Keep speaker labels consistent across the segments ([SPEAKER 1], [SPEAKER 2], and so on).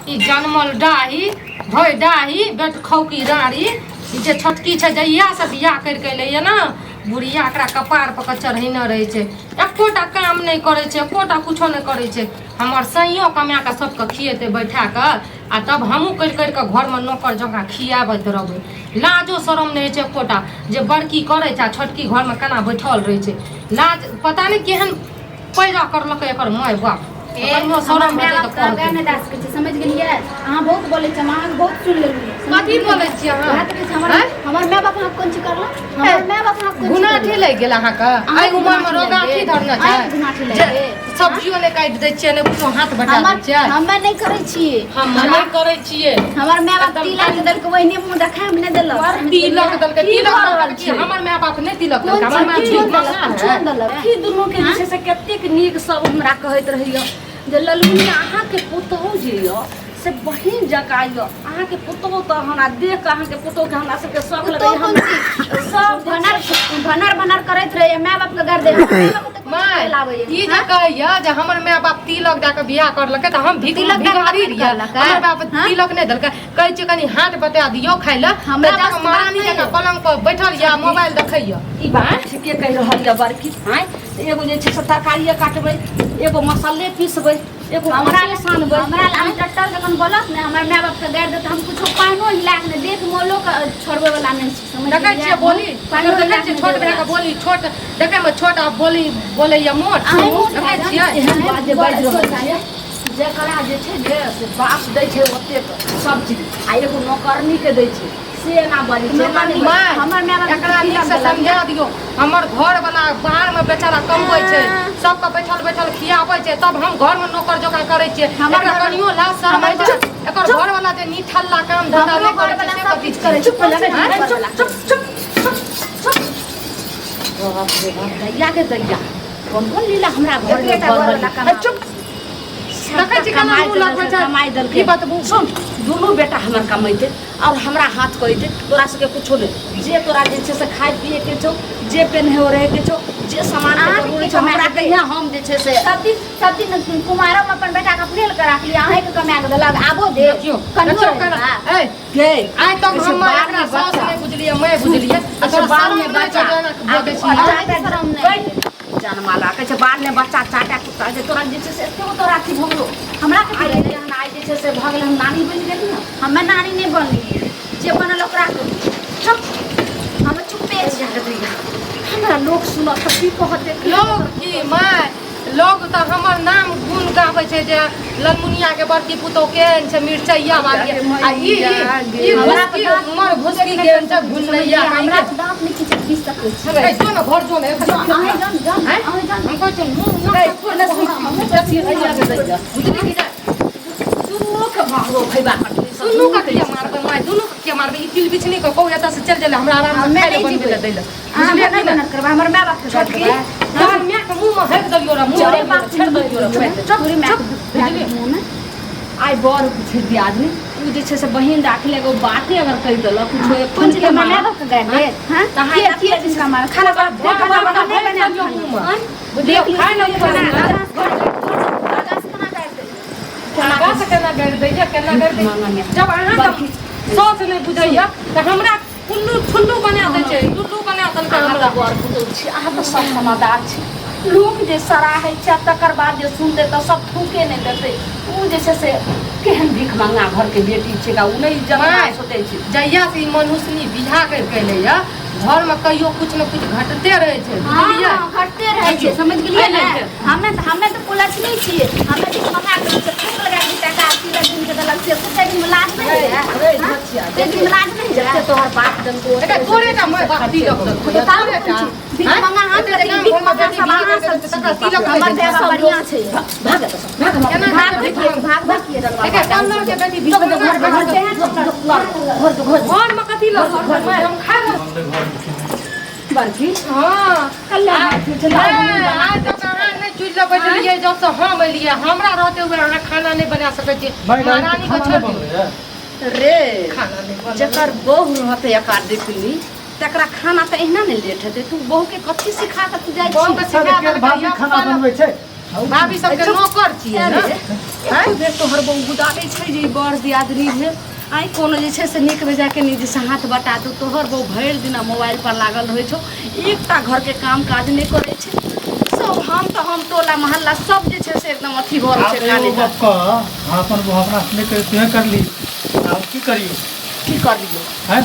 [SPEAKER 1] ई जनमल डाही भय डाही बेट खौकी राड़ी ई जे छोटकी छै जहिया से बियाह करके अयलैया ना बुढ़िया एकरा कपार पर चढ़ैने रहै छै एकोटा काम नहीं करे छै एकोटा कुछो नहीं करे छै हमर सैयो कमा के सबके खिएते बैठा के आ तब हमहूँ कर के घर में नौकर जकाँ खियाबैत रहबै लाजो शरम नहीं छै एकोटा जे बड़की करे छै छोटकी घर में केना बैठल रहे छै लाज पता नहीं केहन पैदा करलकै एकर माय बाप
[SPEAKER 2] समझ गेलिए अहाँ बहुत बोले छ अहाँ बहुत सुन लेलिए
[SPEAKER 1] कथी बोले छी अहाँ
[SPEAKER 2] हमर माय बाप अहाँ कोन ची करला हमर माय बाप अहाँ कोन
[SPEAKER 1] गुनाह ठे लग गेल अहाँ का आई उमर में रोगा की धरना छै सब्जियो ने काट दै छियै ने कुछो हाथ बटा दै छियै
[SPEAKER 2] हम नहीं करे छी
[SPEAKER 1] हम नहीं करे छियै
[SPEAKER 2] हमर माय बाप तिलक देल के वही मुंह देखाय में नहीं देलक
[SPEAKER 1] तिलक देल के तिलक छी हमर माय बाप नहीं तिलक देल हमर माय ठीक मंगा है
[SPEAKER 3] की दुनू के जे से कतेक नीक सब हमरा कहैत रहियो जे ललमुनिया अहाँ के पुतहु जे य से बहिन जका य अहाँ के पुतहु त हमरा देख के अहाँ के पुतहु के हमरा सब के शौक लगे हम सब
[SPEAKER 2] भनर करैत रहे माय बाप के गार दे
[SPEAKER 1] माय ई जे कहैया जे हमर माय बाप तिलक दे के बियाह करलकै त हम तिलक भिखारी रिया हमर बाप तिलक नहीं देलकै कहै छै कनी हाथ बता दियो खाइ ला हम महारानी जका पलंग पर बैठल या मोबाइल देखैया
[SPEAKER 3] ई बात के कहि रहल य बड़की हां एगो जे छै से तरकारिया काटबै एगो मसाले पीसबै एगो
[SPEAKER 2] हमरा सानबै हमरा हम टट्टर जखन बोलत ने हमर माय बाप के गार दे त हम कुछो पानो हिला के देख मोलो के छोड़बै वाला नहीं छी समझ
[SPEAKER 1] देखै छियै बोली देखै छियै छोट बड़ा के बोली छोट देखै में छोटा बोली बोले या मोट देखै छियै
[SPEAKER 3] एहन बात जे बाजि रहल छै जेकरा जे छै जे से बाप दै छै ओते सब चीज आ एगो नौकरनी के दै छै से ना बड़ी छै
[SPEAKER 2] हमर माय बाप
[SPEAKER 1] एकरा नीक से समझा दियो हमर घर वाला बाहर में बेचारा कमबै छै सबके बैठल खियाबै छै तब हम घर में नौकर जकाँ करै छियै एकरा कनियो लाज शरम छै एकर घर वाला जे निठल्ला काम धंधा नहीं करै छै से कथि करे
[SPEAKER 3] चुप बाप रे बाप दैया के दैया कौन लीला हमरा घर में चुप
[SPEAKER 1] देखै छी केना मुंह लखै छै
[SPEAKER 3] कमाई दल के बात सुन दोनों बेटा हमर कमाइते और हमरा हाथ कइते तोरा सके कुछो नहीं जे तोरा जे छै से खाय पिए के छौ जे पेनहे हो रहे के छौ जे सामान के जरूरी छौ हमरा कहिया हम जे छै से
[SPEAKER 2] सब दिन कुमारो में अपन बेटा का फुलेल के राख लिया अहे के कमा के देलक आबो दे कनियो
[SPEAKER 1] ए गे आइ तक हम एकरा सास नहीं बुझलिए मैं बुझलिए
[SPEAKER 3] अच्छा बाद में बच्चा
[SPEAKER 1] बोलै छी
[SPEAKER 3] जनमाला कहै छै बाद में बच्चा चाटा कुत्ता जे तोरा जे छै से एते तोरा की भगलो हमरा के पहिले जहन आइ जे छै से भगल हम नानी बन गेली ना
[SPEAKER 2] हमें नानी नहीं बनली जे बनल ओकरा चुप हम चुपे
[SPEAKER 3] जा दैया हमरा लोग सुनत की कहते
[SPEAKER 1] लोग की माय लोग तो हमर नाम गुण गाबै छै जे ललमुनिया के बड़की पुतौ केहन छै मिर्चैया वाली आ ई भुसकी हमर भुसकी केहन छै भुसैया
[SPEAKER 2] हमरा दांत नहीं खींच पी सकै छै
[SPEAKER 1] ए जो न घर जो न
[SPEAKER 2] अहे जान
[SPEAKER 1] हम कहै छै मुंह न
[SPEAKER 3] दुनू के भागो खैबा
[SPEAKER 1] सुनु का के मारबै माय दुनु के मारबै ई तिल बिछनी को कहू एता से चल गेले हमरा आराम से खाइ ले बनबै ले दै ले
[SPEAKER 2] बुझलिए कि ना करबा हमर माय बाप के
[SPEAKER 1] छोट के हमर माय के मुंह में हेक दलियो रा मुंह
[SPEAKER 2] बाप
[SPEAKER 1] छेड़ दलियो रा
[SPEAKER 2] चुप बुझलिए मुंह में
[SPEAKER 3] आई बर पूछ दी आदमी उ जे छै से बहिन राख ले एगो बाते अगर कहि देलक कुछो
[SPEAKER 2] कौन के माय बाप के गार दे हां तहां के जिसका मार खाना बना नहीं बना
[SPEAKER 1] बुझियो खाइ न लगा से केना गाड़ दैया केना गाड़ दै जब अहाँ सोच नहीं बुझैया त हमरा फुल्लू बना दै छै लुल्लू बना दल के
[SPEAKER 3] हमरा बर पुतौ छी अहाँ त सब समझदार छी लोग जे सराहै छै तकर बाद जे सुनते त सब थूके नहीं देते उ जे छै से केहन भीख मंगा घर के बेटी छै उ नहीं जमा सोचै छै
[SPEAKER 1] जहिया से मनुष्यनी बियाह करके एलैया घर में कहियो कुछ न कुछ घटते रहे छै बुझलिए
[SPEAKER 2] घटते रहे छै समझ गेलिए ना हमें तो पुलिस नहीं छिए हमें भीख मंगा के ठोकर गाड़ी टका किलो दिन के दलक से कुछ दिन लाज नहीं है
[SPEAKER 3] अरे बच्चा
[SPEAKER 2] दिन लाज नहीं है
[SPEAKER 3] तोहर बाप जन को
[SPEAKER 1] एका तोरे का मैं बाती रख
[SPEAKER 2] तोरे का भीख मंगा हम के भीख मंगा सब अहाँ सब
[SPEAKER 1] तका तिलक
[SPEAKER 2] हमर देश बढ़िया छै
[SPEAKER 3] भाग
[SPEAKER 2] भाग किए
[SPEAKER 1] एका कल्लर के बेटी भीख घर में कथी लग हम खा
[SPEAKER 3] बरकी
[SPEAKER 1] हां
[SPEAKER 3] कल्ला
[SPEAKER 1] आज तक कहां नहीं चूल्हा बैठलिए जब से हम एलिए हमरा रहते हुए अहाँ खाना नहीं बना सकै छी महारानी को छोड़
[SPEAKER 3] रे
[SPEAKER 1] खाना नहीं
[SPEAKER 3] जकर बहू रहते एकार देखली तकरा खाना त एहना नहीं लेट हेते तू बहू के कथि सिखा के तू जाय
[SPEAKER 1] बहू के सिखा के
[SPEAKER 4] भाभी खाना बनबै छै
[SPEAKER 1] भाभी सबके नौकर छियै ने
[SPEAKER 3] एको बेर तोहर बहू गुदाबै छै जे बड़ दियादनी भेल आई कोनो जे छै से नीक बेजा के नहीं जैसे हाथ बटा दो तोहर बहू भरि दिन मोबाइल पर लागल रहै छौ एकटा घर के काम काज नहीं करे छै सब हम टोला मोहल्ला सब जे छै से एकदम अथी भर छै काने
[SPEAKER 4] अपन अपना अपने कर ली अब की करियो
[SPEAKER 3] की कर लियो
[SPEAKER 4] हैं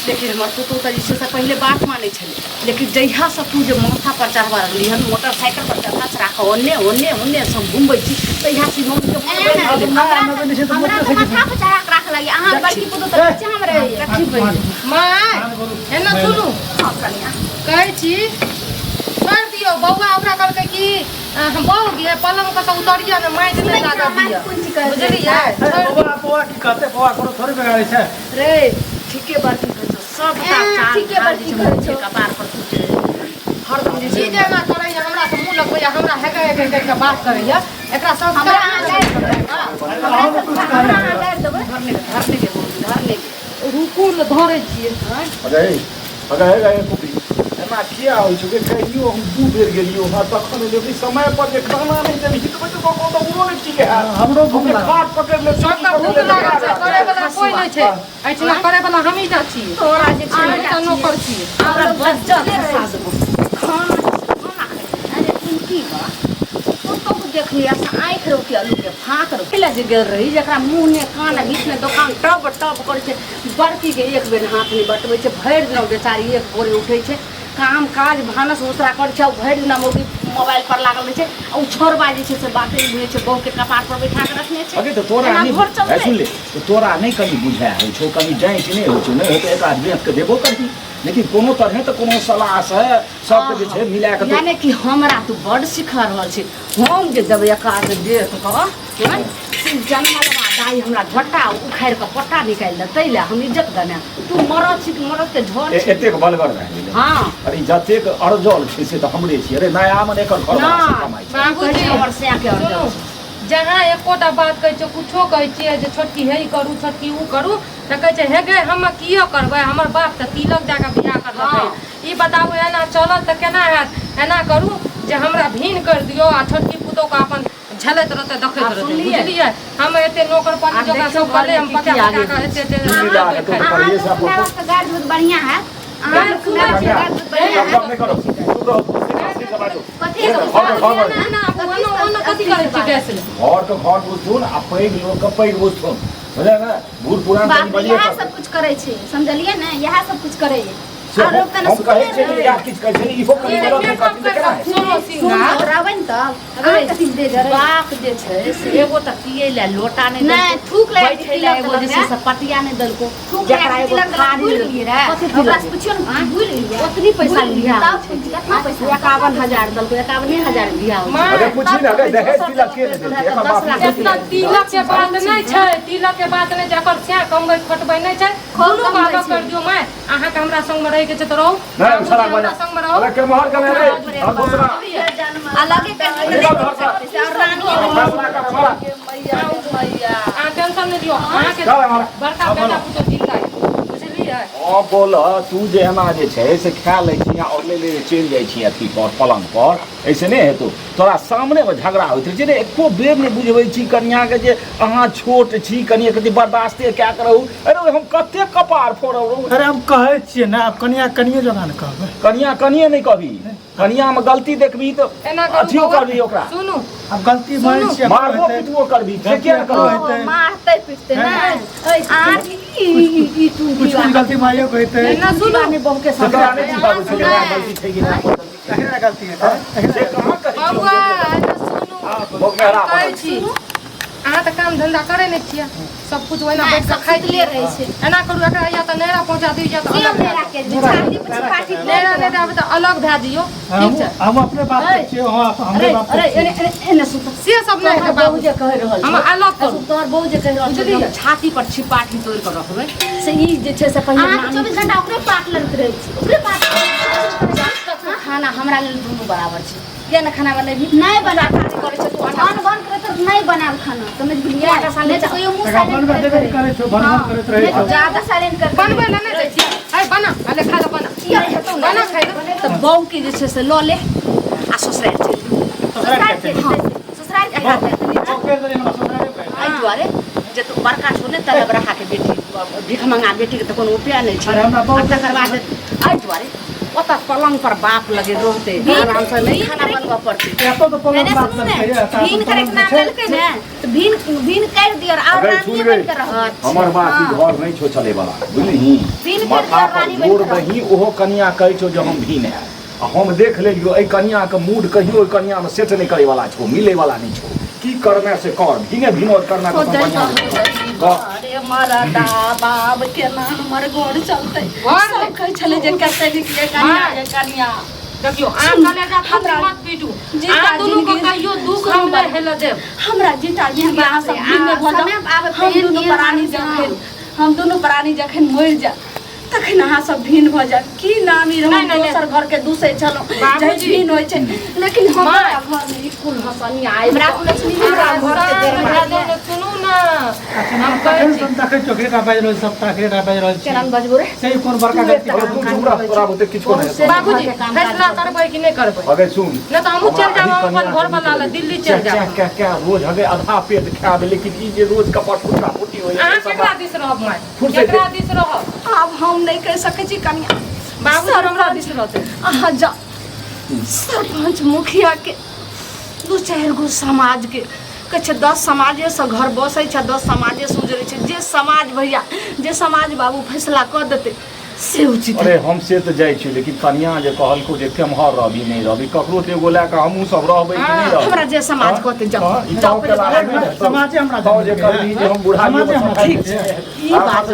[SPEAKER 3] लेकिन हमर पुतौ तऽ जे छै से पहिले बात मानै छलै लेकिन जहिया से तू जे माथा पर चढ़वा रहली हन मोटरसाइकिल पर चढ़ा राख ओन्ने सब घुमबै छी तहिया से मम्मी के
[SPEAKER 2] हमरा तो माथा पर चढ़ा के राख लगी अहाँ बड़की पुतो तो बच्चा हम रहे
[SPEAKER 3] कथी पहिले
[SPEAKER 1] माय एना सुनू कहै छी कर दियो बौआ ओकरा कहलकै कि हम बहु गे पलंग पर से उतरिया ने माइट नहीं लागा दिया बुझलियै
[SPEAKER 4] बौआ की कहते बौआ कोनो थोड़ी बिगाड़े छै
[SPEAKER 3] रे ठीके बड़की कहै छौ सबटा चाल
[SPEAKER 2] ठीके बड़की कहै छौ
[SPEAKER 3] कपार पर तू हरदम जे
[SPEAKER 1] जी जे ना करे हमरा से मुंह लगबै हमरा हेगे के बात करैया एकरा सब
[SPEAKER 2] हमरा अहाँ लड़ देबै
[SPEAKER 3] धरने के
[SPEAKER 1] रुकू न धरे छियै
[SPEAKER 5] अगर है कुपी एना किया होइ छै के कहियो हम दू बेर गेलियो हां तखन लेकिन समय पर जे खाना नहीं देबी तो को उरो नहीं ठीक है
[SPEAKER 4] हमरो भूख
[SPEAKER 5] खाट
[SPEAKER 4] लागल
[SPEAKER 5] पकड़ ले
[SPEAKER 1] सब का भूख लागल छै करे वाला कोई नहीं छै ऐठना करे वाला हमही टा छियै
[SPEAKER 3] तोरा जे छै
[SPEAKER 1] आइ त नौकर छियै
[SPEAKER 3] हमरा बच्चा फंसा देबो खाना अरे तुम की बा तो देख लिया आँख रोके आलू के फाँक रोके पहले जे गेल रही जकरा मुँह ने कान बीच में दुकान टप करे छै बड़की के एक बेर हाथ नहीं बटबै छै भरि दिन बेचारी एक भोरे उठै छै काम काज भानस उसरा करे छै भरि दिन मौगी मोबाइल पर लागल रहै छै आ छोरबा जे छै से बाते बुझे छै बहू के कपार पर बैठा के रखने छै
[SPEAKER 5] अगे तो तोरा नहीं सुन ले तो तोरा नहीं कभी बुझाय होइ छौ कभी जाय कि नहीं होइ छौ नहीं तो एक आदमी के देबो करही लेकिन कोनो तरह तो कोनो सलाह से सब के छै मिला के
[SPEAKER 3] यानी कि हमरा तू बड़ सिखा रहल छी हम जे देबै एक आध देख कह जन्मलवा दाई हमरा झट्टा उखाड़ि के पट्टा निकालि दे तै ले हम इज्जत देने तू मरद छी मरद के झोर
[SPEAKER 5] एतेक बलगर रह गेलै
[SPEAKER 3] हां
[SPEAKER 5] अरे जतेक अरजल छै से तो हमरे छी अरे नया मन एकर घर वाला कमाई छै
[SPEAKER 1] बाबूजी
[SPEAKER 3] हमर से के
[SPEAKER 1] सुनू जहाँ एकोटा बात कहै छै कुछो कहै छियै जे छोटकी हे ई करू छोटकी ऊ करू तऽ कहै छै हे गे हम किया करबै हमर बाप तऽ तिलक दए कऽ बियाह करलकै ई बताबू एना चलत तऽ केना हैत एना करू जे हमरा भिन कर दियौ आ छोटकी पुतोह के अपन झलैत रहतै देखैत रहतै बुझलियै हम एते नौकर पानी जोगा सब करले हम पका के एते
[SPEAKER 2] गाड़ दूध बढ़िया है
[SPEAKER 1] गाड़ सुनै छियै
[SPEAKER 5] सब नहीं करो तू रहो
[SPEAKER 2] कथी
[SPEAKER 1] कथी करै छियै गैस ले
[SPEAKER 5] घर के घर बुझथुन आ पैघ लोग के पैघ बुझथुन बुझलियै ना बूढ़ पुरान
[SPEAKER 2] बाप
[SPEAKER 5] बनिए
[SPEAKER 2] यह सब कुछ करे छै समझलिए ना यह सब कुछ करे
[SPEAKER 5] हम कहे छै कि यार किछ कहै छै इहो कहीं गलत नहीं करती लेकिन
[SPEAKER 1] सुनो सिंगार
[SPEAKER 2] रहबै न त अगर कथी दे दे
[SPEAKER 3] बाप जे छै से एगो त पिए ले लोटा नहीं
[SPEAKER 2] नहीं थूक ले
[SPEAKER 3] बैठे ले एगो जे छै से पटिया नहीं दलको
[SPEAKER 2] थूक ले तिलक भूल लिए रे ओकरा से पूछियो न भूल लिए
[SPEAKER 3] ओतनी पैसा लिया
[SPEAKER 2] कितना पैसा
[SPEAKER 3] 51,000 दलको 51,000 लिया
[SPEAKER 5] अरे पूछी ना अगर दहेज तिलक के दे दे एकर बाप
[SPEAKER 1] इतना तिलक के बात नहीं छै तिलक के बात नहीं छै एकर से कमबै खटबै नहीं छै कोनो बात कर दियो माय अहाँ के हमरा संग में रह के छै त रहू
[SPEAKER 5] नहीं सारा बजा
[SPEAKER 1] संग में रहू
[SPEAKER 5] अरे के मोहर के रे और दूसरा
[SPEAKER 2] अलगे कर और रानी
[SPEAKER 3] मैया
[SPEAKER 1] आ टेंशन नहीं लियो अहाँ के बड़का बेटा पुतो जिंदा बुझलियै
[SPEAKER 5] ओ बोल तू जे हमा जे छै से खा लै छी और ले चलि जाइ छी अथी पर पलंग पर ऐसे नहीं हेतौ तोरा सामने में झगड़ा होइत छै रे एको बेर नहीं बुझबै छी कन्या के जे अहाँ छोट छी कनिया कति बर्दाश्ते क्या करौ अरे हम कते कपार फोड़ौ
[SPEAKER 4] अरे हम कहै छियै ना अब कनिया जगह न कहबै
[SPEAKER 5] कनिया नहीं कहबी कनिया में गलती देखबी तो
[SPEAKER 1] एना
[SPEAKER 5] अथियो करबी ओकरा
[SPEAKER 1] सुनू
[SPEAKER 4] अब गलती भइल छै
[SPEAKER 5] मारबो पिटबो करबी से के करबो
[SPEAKER 2] मारते पीटते ना आर
[SPEAKER 3] ई तू
[SPEAKER 4] कुछ गलती मारियो कहते
[SPEAKER 1] एना सुनू
[SPEAKER 3] में बहु के साथ
[SPEAKER 5] तोरा नहीं बाबू छै गलती छै कि नहीं
[SPEAKER 4] कहिना गलती है
[SPEAKER 5] से कहां कही
[SPEAKER 1] बौआ एना सुनू
[SPEAKER 5] बहुत मेरा
[SPEAKER 1] कहै छी अहाँ तऽ काम धंधा करे नहीं छियै सब कुछ ओहिना बैठ के खाइत ले
[SPEAKER 2] रहे छै
[SPEAKER 1] एना करू एकरा या तऽ नैरा पहुंचा दियौ या तऽ अलग
[SPEAKER 2] मेरा के छाती पर पाटी
[SPEAKER 1] नैरा नहीं रहबै तऽ अलग भए दियौ ठीक छै
[SPEAKER 4] हम अपने बात कर छियै हमरे बात
[SPEAKER 3] अरे एने सुत
[SPEAKER 1] से सब नहीं है
[SPEAKER 3] बहु
[SPEAKER 1] बाबू
[SPEAKER 3] जे कह रहल
[SPEAKER 1] हम अलग करू
[SPEAKER 3] तोहर बहु जे कह रहल
[SPEAKER 1] बुझलियै?
[SPEAKER 3] छै छाती पर छिपाठी तोड़ के रखबै से ई जे छै से पहिले
[SPEAKER 2] अहाँ 24 घंटा ओकरे पाट लड़त रहै छी ओकरे पाट
[SPEAKER 3] खाना हमरा लेल दुनू बराबर छै ये न खाना बनेबी
[SPEAKER 2] नहीं बना
[SPEAKER 3] करे छै तू आटा
[SPEAKER 2] बन करे तो नहीं बनाब खाना समझ गेलिए
[SPEAKER 3] आटा साले
[SPEAKER 2] नहीं तो कोई मुंह
[SPEAKER 4] अपन
[SPEAKER 2] साइलेंट
[SPEAKER 4] बात
[SPEAKER 2] करे
[SPEAKER 4] करे छो भन करत रहे छो
[SPEAKER 2] ज्यादा साइलेंट कर
[SPEAKER 1] बनबै ला नहीं दै छियै है बना अले खा लो बना बना खाइ लो
[SPEAKER 3] त बहु के जे छै से ल ले आ ससुराल चलि ससुराल के
[SPEAKER 2] ससुराल के हाथ है
[SPEAKER 4] ओके तो इन ससुराल पे
[SPEAKER 3] आई द्वारे जे तू बड़का छोने तलब रखा के बेटी भीख मंगा बेटी के तो कोनो उपाय नहीं छै
[SPEAKER 4] अरे हमरा बहुत
[SPEAKER 3] तकर बाद आई द्वारे ओता पलंग पर बाप लगे रहते आराम से नहीं खाना बनवा पड़ती
[SPEAKER 4] तो पलंग
[SPEAKER 2] मैंने
[SPEAKER 4] बात
[SPEAKER 2] सुनू
[SPEAKER 4] कर
[SPEAKER 2] ने भीन करे के नाम लेलकै ने तो भीन कर दियो और
[SPEAKER 5] अगर
[SPEAKER 2] रानी
[SPEAKER 5] सुन
[SPEAKER 2] बन
[SPEAKER 5] गए
[SPEAKER 2] के रहो
[SPEAKER 5] हमर बात ई घर नहीं छो चले वाला बुझली
[SPEAKER 2] भीन के
[SPEAKER 5] माथा पर
[SPEAKER 2] रानी बन
[SPEAKER 5] जोर
[SPEAKER 2] के रहो
[SPEAKER 5] दही ओहो कनिया कहै छो जो हम भीन है आ हम देख लेलियो ए कनिया के मूड कहियो ए कनिया में सेट नहीं करे वाला छो मिले वाला नहीं छो की करने से कर भीने भीनोद करना तो बढ़िया
[SPEAKER 3] अरे मरदा बाब के ना हमर गोड़ चलते सब कह चले जे कते निकले कनिया
[SPEAKER 1] देखियो आ कलेजा हमरा मत पीटू आ दोनों को कहियो दुख हम नहीं हेले देब
[SPEAKER 3] हमरा जीता जी यहाँ सब दिन में भजो हम दोनों प्राणी जखन मर जा तखन अहाँ सब भिन्न भ जाए की नामी रहो दोसर घर के दूसरे चलो जय भिन्न होय छै लेकिन हमरा घर में ई कुल हसनी आइ
[SPEAKER 2] हमरा लक्ष्मी
[SPEAKER 3] हमरा घर के देर
[SPEAKER 1] सुनू ना
[SPEAKER 4] हम कहै छी तखै चोकरेटा बाज रहल सब तखरेटा बाज रहल
[SPEAKER 3] केना बजबो रे
[SPEAKER 4] सही कोन बड़का गलती
[SPEAKER 5] अरे तू चुप रह तोरा बुते किछो नहीं
[SPEAKER 1] बाबूजी फैसला करबै कि नहीं करबै
[SPEAKER 5] अगर सुन
[SPEAKER 1] नहीं तो हम चल जाब अपन घर वाला ले दिल्ली चल जाब
[SPEAKER 5] क्या रोज हगे आधा पेट खाब लेकिन ई जे रोज कपट फुटा फुटी होय
[SPEAKER 1] अहाँ केकरा दिस रहब माय
[SPEAKER 5] फुर्सत
[SPEAKER 1] केकरा दिस रहब
[SPEAKER 3] अब हम नहीं कह सकै छी कनिया
[SPEAKER 1] बाबू हमरा दिस रहते
[SPEAKER 3] अहाँ जा सरपंच मुखिया के दू चारि गो समाज के कहै छै 10 समाजे से घर बसै छै 10 समाजे से उजरै छै जे समाज भैया जे समाज बाबू फैसला कऽ देतै से उचित
[SPEAKER 5] अरे हम से तो जाय छी लेकिन कनिया जे कहलको जे केम्हर रहबी नहीं रहबी ककरो ते एगो लए के हमहू सब रहबै कि नहीं रहबै
[SPEAKER 3] हमरा जे समाज कहते जाओ
[SPEAKER 5] जाओ के लागे
[SPEAKER 4] समाजे हमरा
[SPEAKER 5] तो जे करबी जे हम बुढ़ाई में
[SPEAKER 4] समाजे हमरा
[SPEAKER 5] ठीक
[SPEAKER 4] ठीक
[SPEAKER 5] छै
[SPEAKER 3] ई बात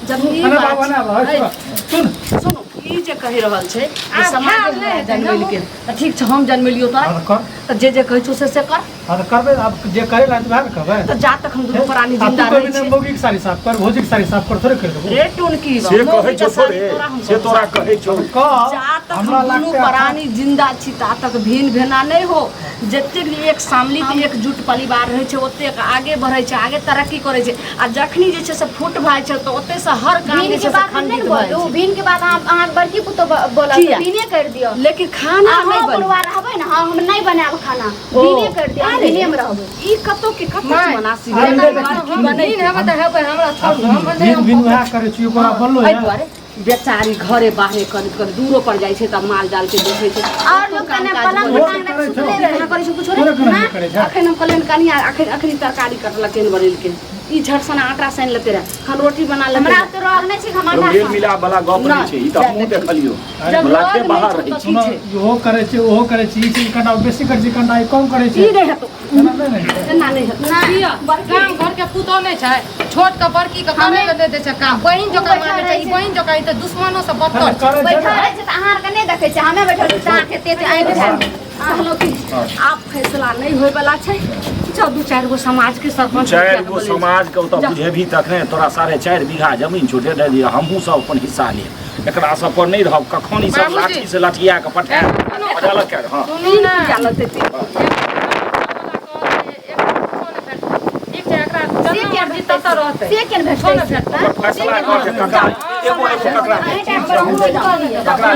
[SPEAKER 3] जब ई
[SPEAKER 4] खाना
[SPEAKER 3] बात
[SPEAKER 4] बना रह सुन
[SPEAKER 3] सुनो ई जे कहि रहल छै जे
[SPEAKER 1] आब
[SPEAKER 3] समाज
[SPEAKER 1] ख्याल
[SPEAKER 3] में
[SPEAKER 1] नहि
[SPEAKER 3] जन्मैल के त ठीक छै हम जन्मेलियो
[SPEAKER 4] हां
[SPEAKER 3] त
[SPEAKER 4] कर
[SPEAKER 3] त जे कहै छौ से कर
[SPEAKER 4] हां करबे अब जे करे ला तो कहबे
[SPEAKER 3] त जा तक हम दुनू प्राणी
[SPEAKER 4] जिंदा
[SPEAKER 3] जिंदा रहै
[SPEAKER 4] रही
[SPEAKER 3] छै
[SPEAKER 4] मौगी की सारी साफ कर भोजी की सारी साफ कर थोड़े कर देबो
[SPEAKER 3] रे टोन की
[SPEAKER 5] से कहै छौ थोड़े से तोरा कहै छौ
[SPEAKER 3] जा तक हम दुनू प्राणी जिंदा छी ता तक भिन्न भेना नहीं हो जतेक एक सम्मिलित एकजुट परिवार रहै छै ओतेक आगे बढ़ै छै आगे तरक्की करै छै आ जखनी जे छै से फुट भाई छै त ओते से हर काम
[SPEAKER 2] भीन
[SPEAKER 3] जे
[SPEAKER 2] के
[SPEAKER 3] छै से
[SPEAKER 2] बात हम नहीं
[SPEAKER 3] खंडित भऽ
[SPEAKER 2] बोलू
[SPEAKER 3] जाइ छै
[SPEAKER 2] भीन के बात अहाँ बड़की पुतो बोला
[SPEAKER 3] किया?
[SPEAKER 2] भीने कर दियो
[SPEAKER 3] लेकिन खाना नहीं
[SPEAKER 2] हम
[SPEAKER 3] बने
[SPEAKER 2] बुढ़वा रहबै ना हम नहीं बनाब खाना
[SPEAKER 3] ओ।
[SPEAKER 2] भीने कर दियो
[SPEAKER 3] अरे।
[SPEAKER 2] भीने में रहबै
[SPEAKER 3] ई कतो के कतो
[SPEAKER 1] माय,
[SPEAKER 3] मनासी
[SPEAKER 4] अरे
[SPEAKER 3] बनै
[SPEAKER 4] देखी,
[SPEAKER 3] बड़की
[SPEAKER 1] हम
[SPEAKER 3] बनै
[SPEAKER 1] नहीं हेबै त हेबै हमरा छोड़ हम बंदे
[SPEAKER 4] दिन दिन वह करे छी ओकरा बोललो
[SPEAKER 3] एहि
[SPEAKER 4] है
[SPEAKER 3] दुआरे बेचारी घरे बाहरे कर दूरो पर जाइ छै त माल जाल के देखै छै
[SPEAKER 2] और लोग कने पलंग
[SPEAKER 4] वो
[SPEAKER 2] टांग
[SPEAKER 4] करे
[SPEAKER 2] रख
[SPEAKER 4] छौ।
[SPEAKER 2] सुतले रहे
[SPEAKER 3] कहाँ करै छै कुछो
[SPEAKER 4] पूरा
[SPEAKER 3] रे
[SPEAKER 4] काम नहीं करे छै
[SPEAKER 3] अखन हम कहलियन कनिया अखनी तरकारी कटलकै बनेलकै ई झटसना आटा सान लेते रहे खन रोटी बना लेते
[SPEAKER 2] हमरा तो रह नहीं छै हम आटा
[SPEAKER 5] मेल मिला वाला गप नहीं छै ई त हमहू देखलियो
[SPEAKER 3] जब
[SPEAKER 5] लागे
[SPEAKER 3] लग
[SPEAKER 5] बाहर
[SPEAKER 3] नहीं
[SPEAKER 5] रही
[SPEAKER 3] छौ
[SPEAKER 4] सुनो
[SPEAKER 3] त की
[SPEAKER 4] ओहो करे छी ओहो करे छी ई चीज कटा बेसी कर छी कटा कम करे
[SPEAKER 3] छै
[SPEAKER 4] छी
[SPEAKER 3] ई नहीं हेतौ
[SPEAKER 4] एना नहीं है।
[SPEAKER 3] एना नहीं हेतौ
[SPEAKER 1] किया गाम घर के पुतो नहीं छै छोट के बड़की के करे ले दे छै काम बहिन जका माने छै ई बहिन जका ई त दुश्मनों से बदतर छै
[SPEAKER 4] करे
[SPEAKER 2] बैठल
[SPEAKER 4] छै
[SPEAKER 2] रहे छै त अहाँ के नहीं देखै छै हमे बैठल छी अहाँ के तेते आइ बैठल
[SPEAKER 3] कहलो कि आप फैसला नहीं होय वाला छै चल दू चारि गो समाज के सरपंच
[SPEAKER 5] चारि गो समाज के त बुझेभी तखने तोरा 4.5 बीघा जमीन छूटे दे दिया हमहू सब अपन हिस्सा ले एकरा सब पर नहीं रहब कखन ई सब
[SPEAKER 1] बाबूजी।
[SPEAKER 5] लाठी से लठिया के पठा पठाल के हां
[SPEAKER 1] सुनू ना
[SPEAKER 3] जालते
[SPEAKER 1] एक एकरा जन्म जीता त रहतै
[SPEAKER 2] से केन भेटै
[SPEAKER 1] सोना
[SPEAKER 2] छै
[SPEAKER 1] भेटतै
[SPEAKER 5] फैसला कर के कका एगो ककरा
[SPEAKER 2] अहीं टाइम पर हम कर लियो
[SPEAKER 5] ककरा